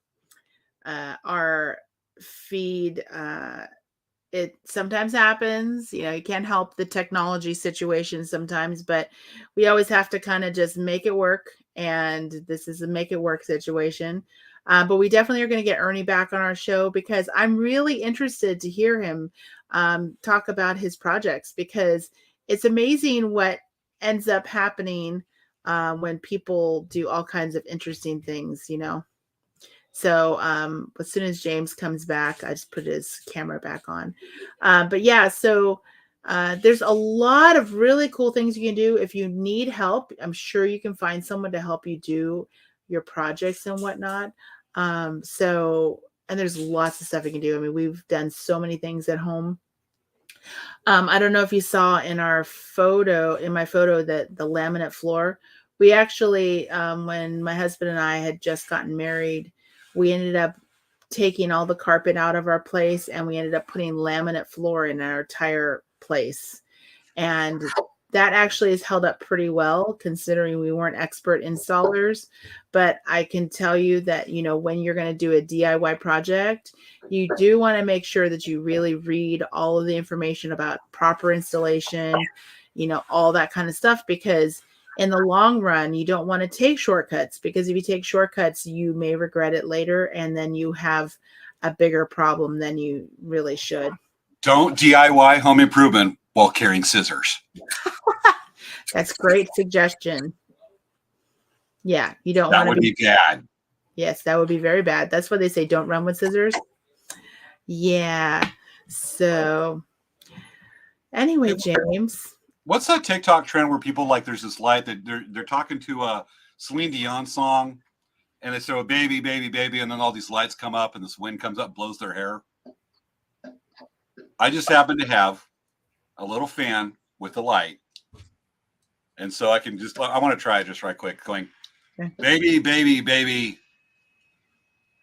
our feed. It sometimes happens, you can't help the technology situation sometimes, but we always have to kind of just make it work. And this is a make it work situation. But we definitely are going to get Ernie back on our show because I'm really interested to hear him talk about his projects because it's amazing what ends up happening when people do all kinds of interesting things, So as soon as James comes back, I just put his camera back on. But yeah, so there's a lot of really cool things you can do. If you need help, I'm sure you can find someone to help you do your projects and whatnot. And there's lots of stuff you can do. I mean, we've done so many things at home. I don't know if you saw in my photo that the laminate floor, we actually, when my husband and I had just gotten married, we ended up taking all the carpet out of our place and we ended up putting laminate floor in our entire place. And that actually has held up pretty well considering we weren't expert installers. But I can tell you that, when you're going to do a DIY project, you do want to make sure that you really read all of the information about proper installation, all that kind of stuff, because in the long run, you don't want to take shortcuts because if you take shortcuts, you may regret it later. And then you have a bigger problem than you really should. Don't DIY home improvement while carrying scissors. That's a great suggestion. Yeah, you don't want to. That would be bad. Yes, that would be very bad. That's why they say don't run with scissors. Yeah. So anyway, James. What's that TikTok trend where people there's this light that they're talking to a Celine Dion song and they say, baby, baby, baby, and then all these lights come up and this wind comes up, blows their hair. I just happen to have a little fan with a light. And so I want to try it just right quick going, baby, baby, baby,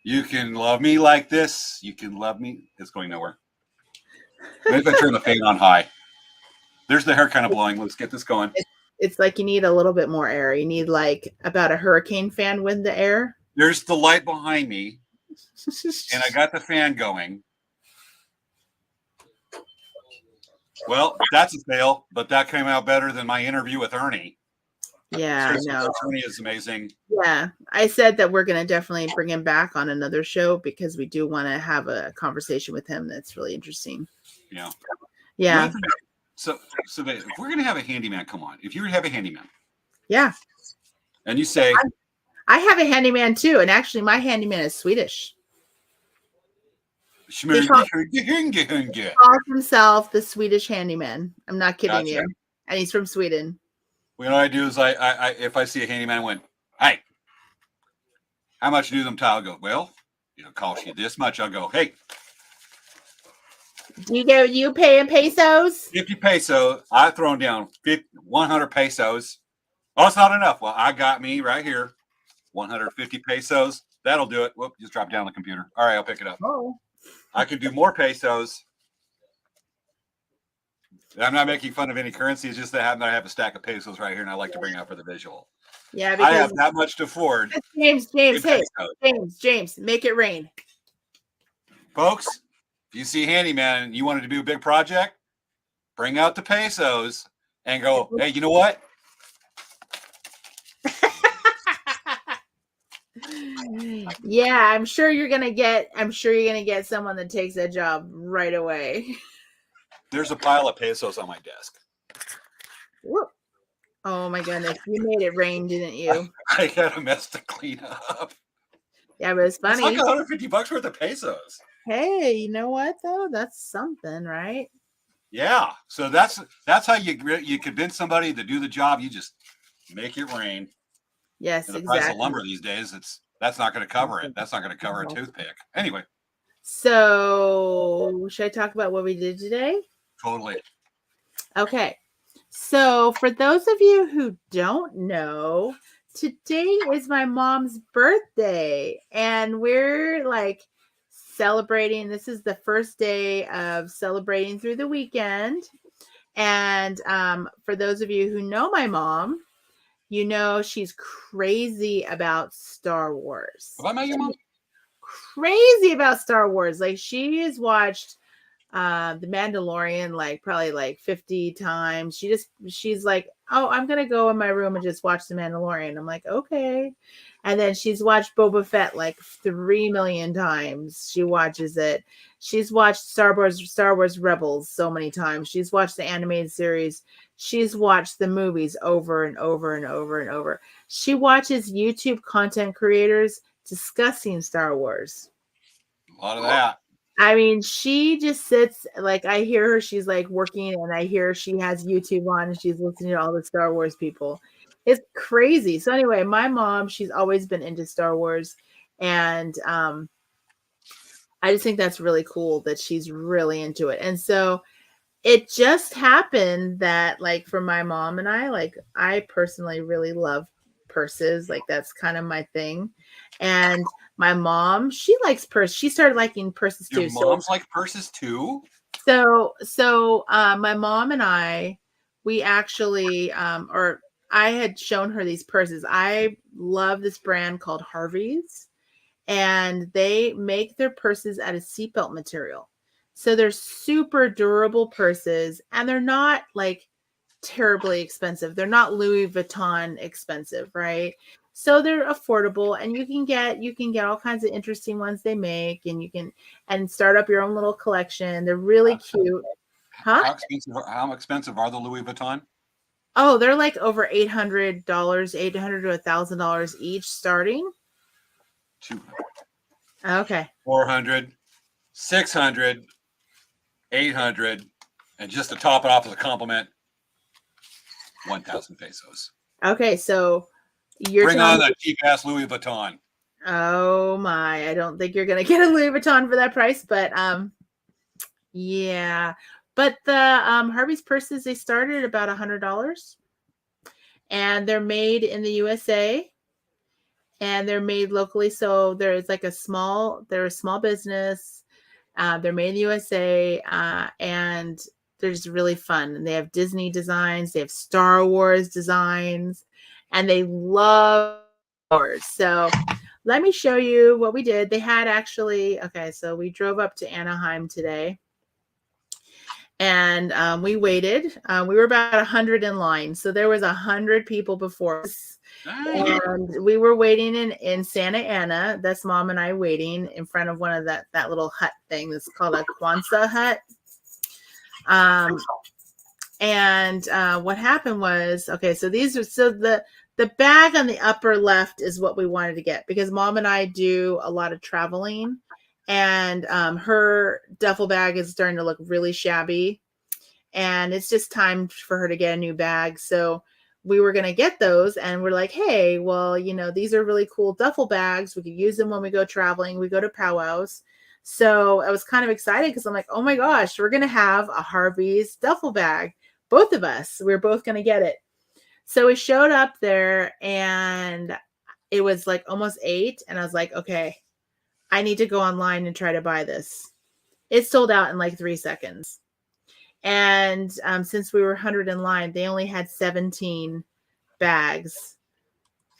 you can love me like this. You can love me. It's going nowhere. Maybe if I turn the fan on high. There's the hair kind of blowing. Let's get this going. It's like you need a little bit more air. You need about a hurricane fan with the air. There's the light behind me. and I got the fan going. Well, that's a fail, but that came out better than my interview with Ernie. Yeah, I know. Ernie is amazing. Yeah, I said that we're going to definitely bring him back on another show because we do want to have a conversation with him that's really interesting. Yeah. Yeah. So if we're going to have a handyman come on, if you were to have a handyman. Yeah. And you say. I have a handyman too. And actually, my handyman is Swedish. He calls himself the Swedish handyman. I'm not kidding you. And he's from Sweden. Well, what I do is I if I see a handyman, I went, hey, how much do them tile? I go, well, it'll cost you this much. I'll go, hey. You pay in pesos? 50 pesos. I've thrown down 100 pesos. Oh, it's not enough. Well, I got me right here. 150 pesos. That'll do it. Whoop, just drop down the computer. All right, I'll pick it up. Oh. I can do more pesos. I'm not making fun of any currency. It's just that I have a stack of pesos right here, and I like to bring it out for the visual. Yeah, because I have that much to afford. James, hey, James, make it rain. Folks, if you see handyman and you wanted to do a big project, bring out the pesos and go, hey, you know what? Yeah, I'm sure you're gonna get someone that takes that job right away. There's a pile of pesos on my desk. Whoop. Oh my goodness, you made it rain, didn't you? I had a mess to clean up. Yeah, but it's funny. It's like $150 worth of pesos. Hey, you know what though? That's something, right? Yeah. So that's how you convince somebody to do the job. You just make it rain. Yes, and the exactly. price of lumber these days, that's not going to cover it. That's not going to cover a toothpick. Anyway. So should I talk about what we did today? Totally. Okay. So for those of you who don't know, today is my mom's birthday, and we're like celebrating. This is the first day of celebrating through the weekend. And for those of you who know my mom, you know she's crazy about Star Wars. Have I met your mom? Crazy about Star Wars. Like she has watched The Mandalorian probably 50 times. She's like, oh, I'm gonna go in my room and just watch The Mandalorian. I'm like, okay. And then she's watched Boba Fett 3 million times. She watches it. She's watched Star Wars Rebels so many times. She's watched the animated series. She's watched the movies over and over and over and over. She watches YouTube content creators discussing Star Wars. A lot of that. I mean, she just sits, I hear her, she's working, and I hear she has YouTube on and she's listening to all the Star Wars people. It's crazy. So anyway, my mom, she's always been into Star Wars, and I just think that's really cool that she's really into it. And so it just happened that for my mom and I personally really love purses. That's kind of my thing. And my mom, she likes purses. She started liking purses too. Your mom's like purses too? So my mom and I, we actually, I had shown her these purses. I love this brand called Harvey's, and they make their purses out of seatbelt material. So they're super durable purses, and they're not terribly expensive. They're not Louis Vuitton expensive, right? So they're affordable, and you can get all kinds of interesting ones they make, and you can start up your own little collection. They're really cute. Huh? How expensive are the Louis Vuitton? Oh, they're over $800, $800 to $1,000 each starting. 200. Okay. 400, 600, 800, and just to top it off as a compliment, 1,000 pesos. Okay, so you're bring on that cheap ass Louis Vuitton. Oh my! I don't think you're gonna get a Louis Vuitton for that price, but yeah. But the Harvey's purses, they started at about $100, and they're made in the USA, and they're made locally. So there's they're a small business. They're made in the USA, and they're just really fun. And they have Disney designs, they have Star Wars designs, and they love Star Wars. So let me show you what we did. They had actually, okay, so we drove up to Anaheim today. And we waited. We were about 100 in line. So there was 100 people before us. And we were waiting in Santa Ana. That's Mom and I waiting in front of one of that little hut thing that's called a Kwanzaa hut. And what happened was, okay, so the bag on the upper left is what we wanted to get because Mom and I do a lot of traveling, and her duffel bag is starting to look really shabby, and it's just time for her to get a new bag. So we were going to get those, and we're like, hey, well, these are really cool duffel bags. We could use them when we go traveling. We go to powwows. So I was kind of excited because I'm like, oh my gosh, we're going to have a Harvey's duffel bag. Both of us, we were both going to get it. So we showed up there and it was like almost 8. And I was like, okay, I need to go online and try to buy this. It sold out in like 3 seconds. And since we were 100 in line, they only had 17 bags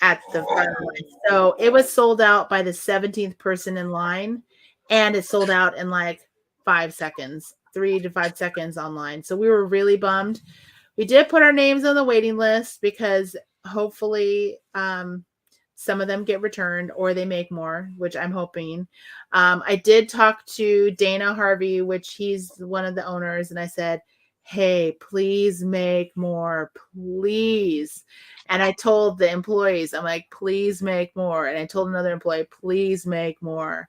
at the front line. So it was sold out by the 17th person in line. And it sold out in like 5 seconds, 3 to 5 seconds online. So we were really bummed. We did put our names on the waiting list because hopefully some of them get returned or they make more, which I'm hoping. I did talk to Dana Harvey, which he's one of the owners. And I said, hey, please make more, please. And I told the employees, I'm like, please make more. And I told another employee, please make more.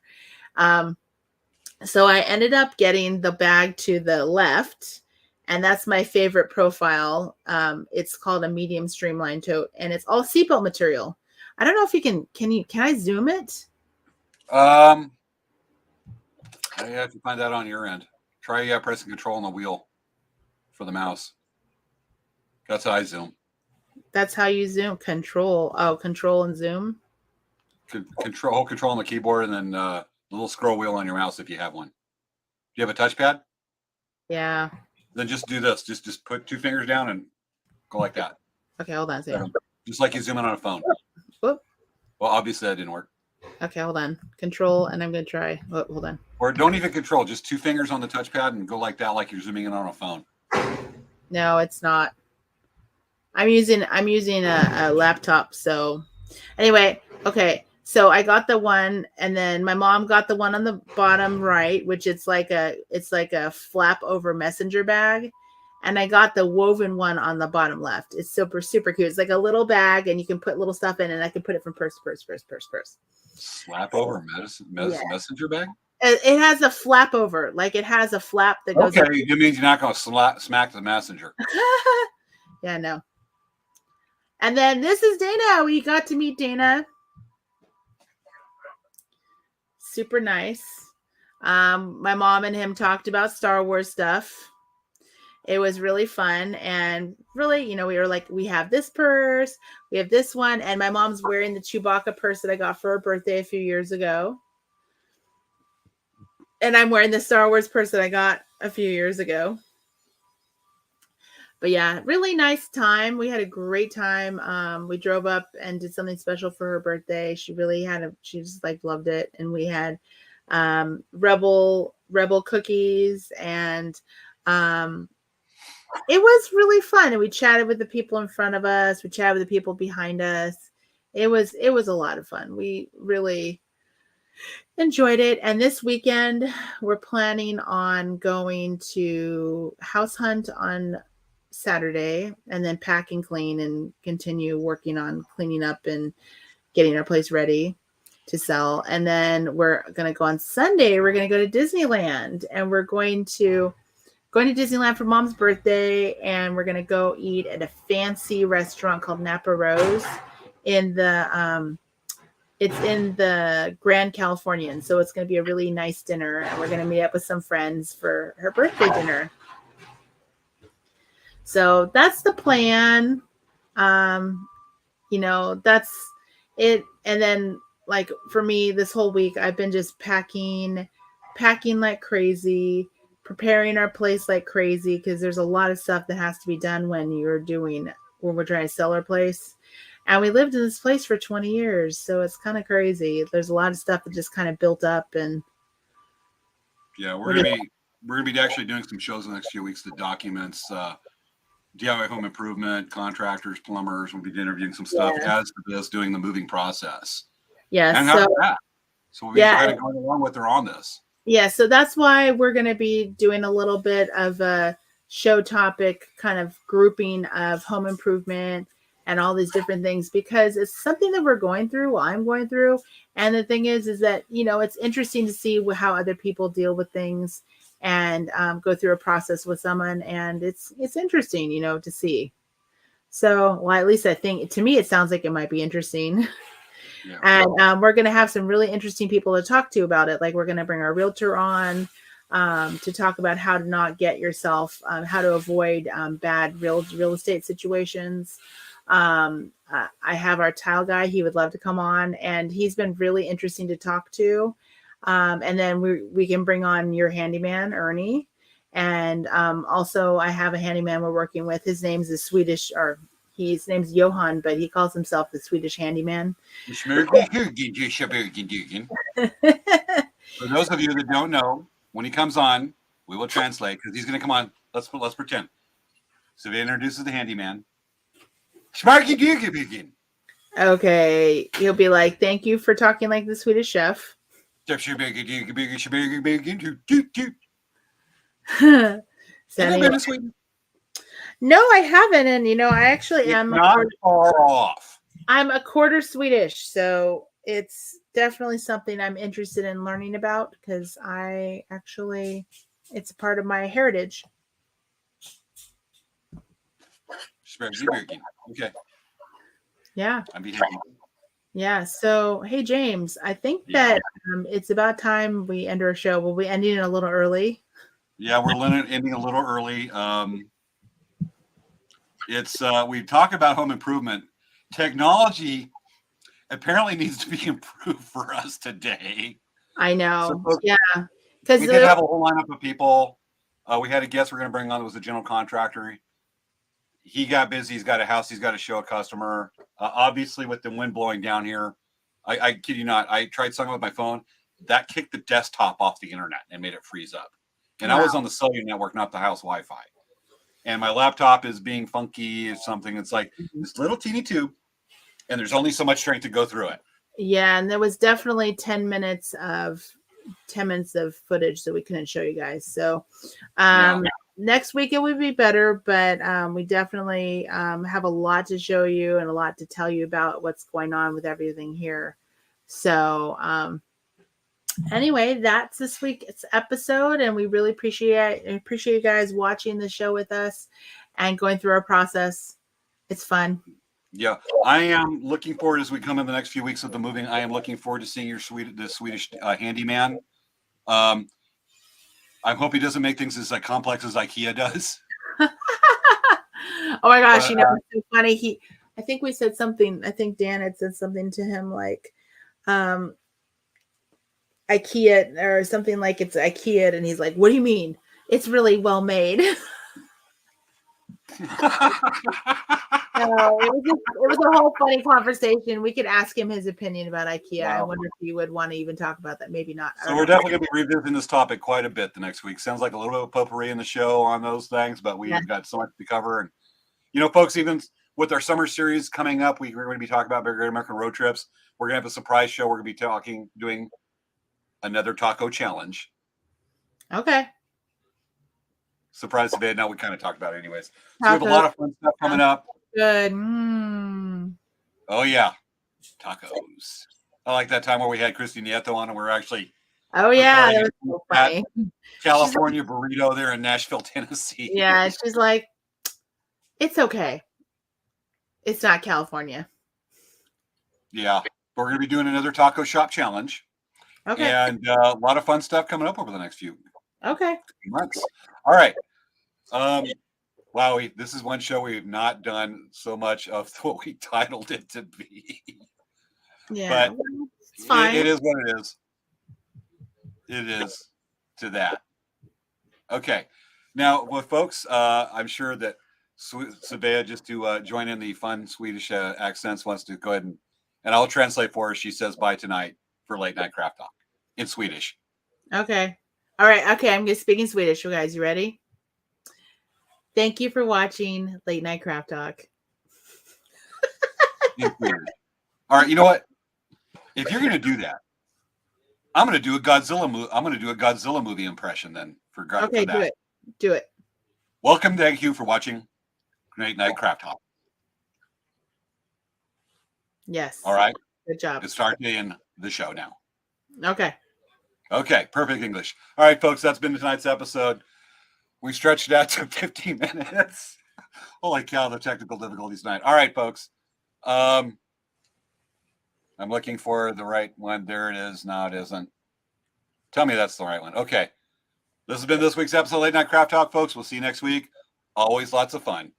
So I ended up getting the bag to the left, and that's my favorite profile. It's called a medium streamline tote, and it's all seatbelt material. I don't know if you can I zoom it? I have to find that on your end. Try pressing control on the wheel for the mouse. That's how I zoom. That's how you zoom. Control and zoom. Control on the keyboard, and then the little scroll wheel on your mouse if you have one. Do you have a touchpad? Yeah. Then just do this. Just put 2 fingers down and go like that. Okay, hold on a second. Just like you zoom in on a phone. Whoop. Well, obviously that didn't work. Okay, hold on. Control, and I'm going to try. Oh, hold on. Or don't even control. Just 2 fingers on the touchpad and go like that, like you're zooming in on a phone. No, it's not. I'm using a laptop. So anyway, okay. So I got the one, and then my mom got the one on the bottom right, which it's like a flap over messenger bag. And I got the woven one on the bottom left. It's super, super cute. It's like a little bag, and you can put little stuff in, and I can put it from purse to purse. Slap over messenger bag? It has a flap over. Like it has a flap that goes. Okay, it means you're not going to smack the messenger. Yeah, no. And then this is Dana. We got to meet Dana. Super nice. My mom and him talked about Star Wars stuff. It was really fun. And really, we were like, we have this purse, we have this one. And my mom's wearing the Chewbacca purse that I got for her birthday a few years ago. And I'm wearing the Star Wars purse that I got a few years ago. But yeah, really nice time. We had a great time. We drove up and did something special for her birthday. She really she just like loved it. And we had rebel cookies, and it was really fun. And we chatted with the people in front of us. We chatted with the people behind us. It was a lot of fun. We really enjoyed it. And this weekend we're planning on going to house hunt on Saturday, and then pack and clean and continue working on cleaning up and getting our place ready to sell. And then we're going to go on Sunday. We're going to go to Disneyland, and we're going to Disneyland for Mom's birthday. And we're going to go eat at a fancy restaurant called Napa Rose in the, it's in the Grand Californian. So it's going to be a really nice dinner, and we're going to meet up with some friends for her birthday dinner. So that's the plan. That's it. And then like for me, this whole week, I've been just packing like crazy, preparing our place like crazy, because there's a lot of stuff that has to be done when we're trying to sell our place. And we lived in this place for 20 years. So it's kind of crazy. There's a lot of stuff that just kind of built up. And yeah, we're gonna be actually doing some shows in the next few weeks that documents DIY home improvement, contractors, plumbers. We'll be interviewing some stuff as this doing the moving process. yeah. And so we'll be kind of going along with her on this. Yeah, so that's why we're going to be doing a little bit of a show topic kind of grouping of home improvement and all these different things, because it's something that we're going through, I'm going through. And the thing is that, you know, it's interesting to see how other people deal with things and go through a process with someone. And it's interesting, you know, to see. So, well, at least I think, to me, it sounds like it might be interesting. Yeah. And we're going to have some really interesting people to talk to about it. Like we're going to bring our realtor on to talk about how to not get yourself, how to avoid bad real estate situations. I have our tile guy. He would love to come on, and he's been really interesting to talk to. And then we can bring on your handyman, Ernie. And also I have a handyman we're working with. His name's a Swedish, or his name's Johan, but he calls himself the Swedish handyman. For those of you that don't know, when he comes on, we will translate because he's going to come on. Let's pretend. So he introduces the handyman. Okay, he'll be like, "Thank you for talking like the Swedish chef." So anyway, no, I haven't, and you know, I actually am not far off. I'm a quarter Swedish, so it's definitely something I'm interested in learning about because it's a part of my heritage. Okay. Yeah. I'm behind. Yeah. So, hey, James, I think that it's about time we end our show. We'll be ending it a little early. Yeah, we're ending a little early. We talk about home improvement. Technology apparently needs to be improved for us today. I know. So, yeah. Because we did have a whole lineup of people. We had a guest we're going to bring on that was a general contractor. He got busy. He's got a house. He's got to show a customer. Obviously, with the wind blowing down here, I kid you not, I tried something with my phone. That kicked the desktop off the internet and made it freeze up. And I was on the cellular network, not the house Wi-Fi. And my laptop is being funky or something. It's like this little teeny tube, and there's only so much strength to go through it. Yeah, and there was definitely 10 minutes of footage that we couldn't show you guys. So next week it would be better, but we definitely have a lot to show you and a lot to tell you about what's going on with everything here. So anyway, that's this week's episode, and we really appreciate you guys watching the show with us and going through our process. It's fun. Yeah, I am looking forward as we come in the next few weeks of the moving. I am looking forward to seeing the Swedish handyman. I hope he doesn't make things as complex as IKEA does. Oh my gosh, you know, it's so funny. I think we said something. I think Dan had said something to him like IKEA or something like it's IKEA, and he's like, "What do you mean? It's really well made." It was a whole funny conversation. We could ask him his opinion about IKEA. Wow. I wonder if he would want to even talk about that. Maybe not. So we're definitely going to be revisiting this topic quite a bit the next week. Sounds like a little bit of potpourri in the show on those things, but we've got so much to cover. And, you know, folks, even with our summer series coming up, we're going to be talking about Great American road trips. We're going to have a surprise show. We're going to be doing another taco challenge. Okay. Surprise today. Now we kind of talked about it anyways. So we have a lot of fun stuff coming up. Good. Oh yeah, tacos. I like that time where we had Christy Nieto on, and we're actually. Oh yeah, that was so funny. California burrito there in Nashville, Tennessee. Yeah, she's like, it's okay. It's not California. Yeah, we're going to be doing another taco shop challenge. Okay. And a lot of fun stuff coming up over the next few months. All right. Wow, this is one show we've not done so much of what we titled it to be. Yeah, but it's fine. It is what it is. It is to that. Okay. Now, well, folks, I'm sure that Svea, just to join in the fun Swedish accents, wants to go ahead and I'll translate for her. She says bye tonight for late night craft talk in Swedish. Okay. All right. Okay. I'm just speaking Swedish. You guys, you ready? Thank you for watching Late Night Craft Talk. In Swedish. All right. You know what? If you're going to do that, I'm going to do a Godzilla movie. I'm going to do a Godzilla movie impression then for that. Okay. Do it. Welcome. Thank you for watching Late Night Craft Talk. Yes. All right. Good job. It's starting the show now. Okay. Okay, perfect English. All right, folks, that's been tonight's episode. We stretched it out to 15 minutes. Holy cow, the technical difficulties tonight. All right, folks. I'm looking for the right one. There it is. No, it isn't. Tell me that's the right one. Okay. This has been this week's episode of Late Night Craft Talk, folks. We'll see you next week. Always lots of fun.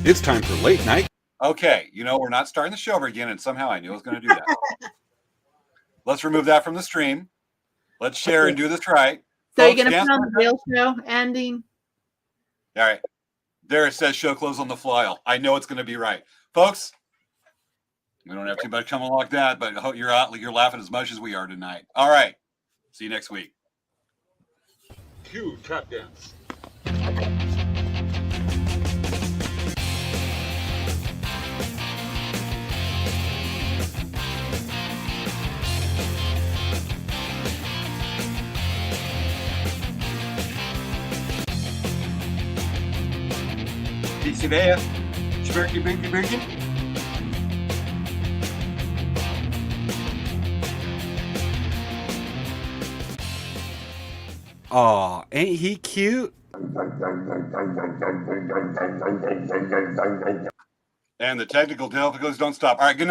It's time for Late Night. Okay, we're not starting the show over again, and somehow I knew I was going to do that. Let's remove that from the stream. Let's share and do this right. So Folks, you're going to put on the real show ending? All right. There it says show close on the fly. I know it's going to be right. Folks, we don't have too much coming like that, but I hope you're laughing as much as we are tonight. All right. See you next week. Cue tap dance. Svea, Smirky Binky Binky. Aw, ain't he cute? And the technical difficulties don't stop. All right, good night.